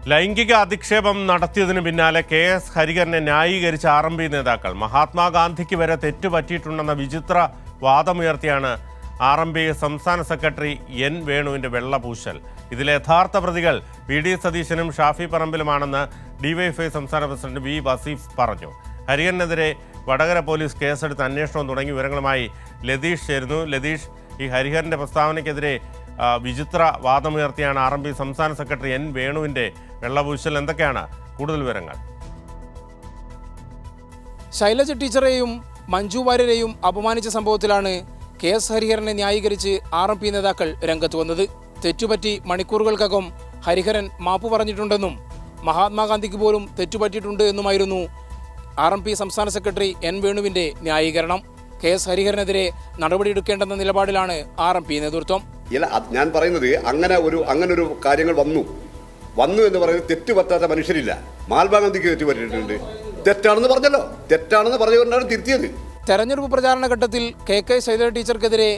ലൈംഗിക അധിക്ഷേപം നടത്തിയതിനു പിന്നാലെ KS ഹരിഹരനെ ന്യായീകരിച്ച RMP നേതാക്കൾ മഹാത്മാഗാന്ധിക്ക് വരെ തെറ്റുപറ്റിയിട്ടുണ്ടെന്ന വിചിത്ര വാദമുയർത്തിയാണ് RMP സംസ്ഥാന സെക്രട്ടറി N വേണുവിന്റെ വെള്ളപൂശൽ. ഇതിലെ യഥാർത്ഥ പ്രതികൾ VD സതീശനും ഷാഫി പറമ്പിലുമാണെന്ന് DYFI സംസ്ഥാന പ്രസിഡന്റ് V വസീഫ് പറഞ്ഞു. ഹരിഹരനെതിരെ വടകര പോലീസ് കേസെടുത്ത് അന്വേഷണം തുടങ്ങിയ വിവരങ്ങളുമായി ലതീഷ് ചേരുന്നു. ലതീഷ്, ഈ ഹരിഹരന്റെ പ്രസ്താവനയ്ക്കെതിരെ വിചിത്ര വാദമുയർത്തിയാണ് RMP സംസ്ഥാന സെക്രട്ടറി N വേണുവിന്റെ വെള്ളപൂശൽ. എന്തൊക്കെയാണ് കൂടുതൽ വിവരങ്ങൾ? ശൈലജ ടീച്ചറെയും മഞ്ജു വാര്യരെയും അപമാനിച്ച സംഭവത്തിലാണ് KS ഹരിഹരനെ ന്യായീകരിച്ച് RMP നേതാക്കൾ രംഗത്ത് വന്നത്. തെറ്റുപറ്റി മണിക്കൂറുകൾക്കകം ഹരിഹരൻ മാപ്പ് പറഞ്ഞിട്ടുണ്ടെന്നും മഹാത്മാഗാന്ധിക്ക് പോലും തെറ്റുപറ്റിയിട്ടുണ്ട് എന്നുമായിരുന്നു RMP സംസ്ഥാന സെക്രട്ടറി N വേണുവിന്റെ ന്യായീകരണം. KS ഹരിഹരനെതിരെ നടപടിയെടുക്കേണ്ടെന്ന നിലപാടിലാണ് RMP നേതൃത്വം. ഞാൻ പറയുന്നത് അങ്ങനൊരു കാര്യങ്ങൾ വന്നു എന്ന് പറയുന്നത് തെറ്റുപറ്റാത്ത മനുഷ്യരില്ല. മഹാത്മാഗാന്ധിക്ക് തെറ്റുപറ്റിയിട്ടുണ്ട്, തെറ്റാണെന്ന് പറഞ്ഞല്ലോ, തെറ്റാണെന്ന് പറഞ്ഞുകൊണ്ടാണ് തിരുത്തിയത്. തെരഞ്ഞെടുപ്പ് പ്രചാരണ ഘട്ടത്തിൽ KK ശൈലജ ടീച്ചർക്കെതിരെ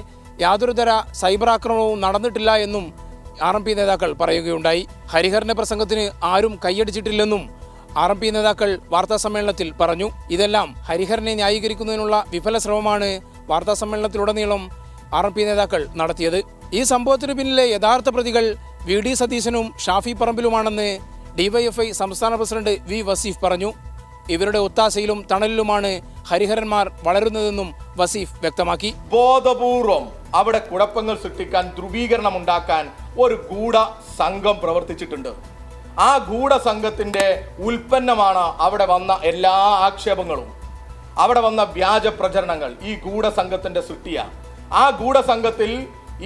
യാതൊരു തര സൈബർ ആക്രമണവും നടന്നിട്ടില്ല എന്നും RMP നേതാക്കൾ പറയുകയുണ്ടായി. ഹരിഹരന്റെ പ്രസംഗത്തിന് ആരും കൈയടിച്ചിട്ടില്ലെന്നും RMP നേതാക്കൾ വാർത്താസമ്മേളനത്തിൽ പറഞ്ഞു. ഇതെല്ലാം ഹരിഹരനെ ന്യായീകരിക്കുന്നതിനുള്ള വിഫല ശ്രമമാണ് വാർത്താസമ്മേളനത്തിലുടനീളം RMP നേതാക്കൾ നടത്തിയത്. ഈ സംഭവത്തിന് പിന്നിലെ യഥാർത്ഥ പ്രതികൾ VD സതീശനും ഷാഫി പറമ്പിലുമാണെന്ന് DYFI സംസ്ഥാന പ്രസിഡന്റ് V വസീഫ് പറഞ്ഞു. ഇവരുടെ ഒത്താശയിലും തണലിലുമാണ് ഹരിഹരന്മാർ വളരുന്നതെന്നും വസീഫ് വ്യക്തമാക്കി. ബോധപൂർവം അവിടെ കുഴപ്പങ്ങൾ സൃഷ്ടിക്കാൻ, ധ്രുവീകരണം ഉണ്ടാക്കാൻ ഒരു ഗൂഢ സംഘം പ്രവർത്തിച്ചിട്ടുണ്ട്. ആ ഗൂഢസംഘത്തിന്റെ ഉൽപ്പന്നമാണ് അവിടെ വന്ന എല്ലാ ആക്ഷേപങ്ങളും, അവിടെ വന്ന വ്യാജ പ്രചരണങ്ങൾ. ഈ ഗൂഢസംഘത്തിന്റെ സൃഷ്ടിയാണ്. ആ ഗൂഢസംഘത്തിൽ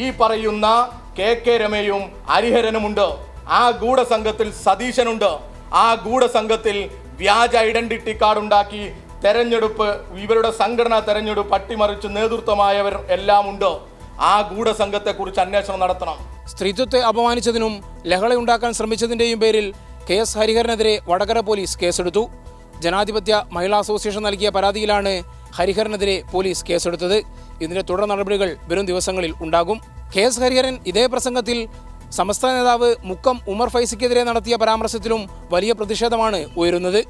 ഈ പറയുന്ന KK രമയും ഹരിഹരനുമുണ്ട്. ആ ഗൂഢസംഘത്തിൽ സതീശനുണ്ട്. ആ ഗൂഢസംഘത്തിൽ വ്യാജ ഐഡന്റിറ്റി കാർഡ് ഉണ്ടാക്കി തെരഞ്ഞെടുപ്പ്, ഇവരുടെ സംഘടനാ തെരഞ്ഞെടുപ്പ് അട്ടിമറിച്ച് നേതൃത്വമായവർ എല്ലാം ഉണ്ട്. ആ ഗൂഢസംഘത്തെക്കുറിച്ച് അന്വേഷണം നടത്തണം. സ്ത്രീത്വത്തെ അപമാനിച്ചതിനും ലഹളയുണ്ടാക്കാൻ ശ്രമിച്ചതിന്റെയും പേരിൽ KS ഹരിഹരനെതിരെ വടകര പോലീസ് കേസെടുത്തു. ജനാധിപത്യ മഹിളാ അസോസിയേഷൻ നൽകിയ പരാതിയിലാണ് ഹരിഹരനെതിരെ പോലീസ് കേസെടുത്തത്. ഇതിന്റെ തുടർ നടപടികൾ വരും ദിവസങ്ങളിൽ ഉണ്ടാകും. KS ഹരിഹരൻ ഇതേ പ്രസംഗത്തിൽ സംസ്ഥാന നേതാവ് മുക്കം ഉമർ ഫൈസിക്കെതിരെ നടത്തിയ പരാമർശത്തിലും വലിയ പ്രതിഷേധമാണ് ഉയരുന്നത്.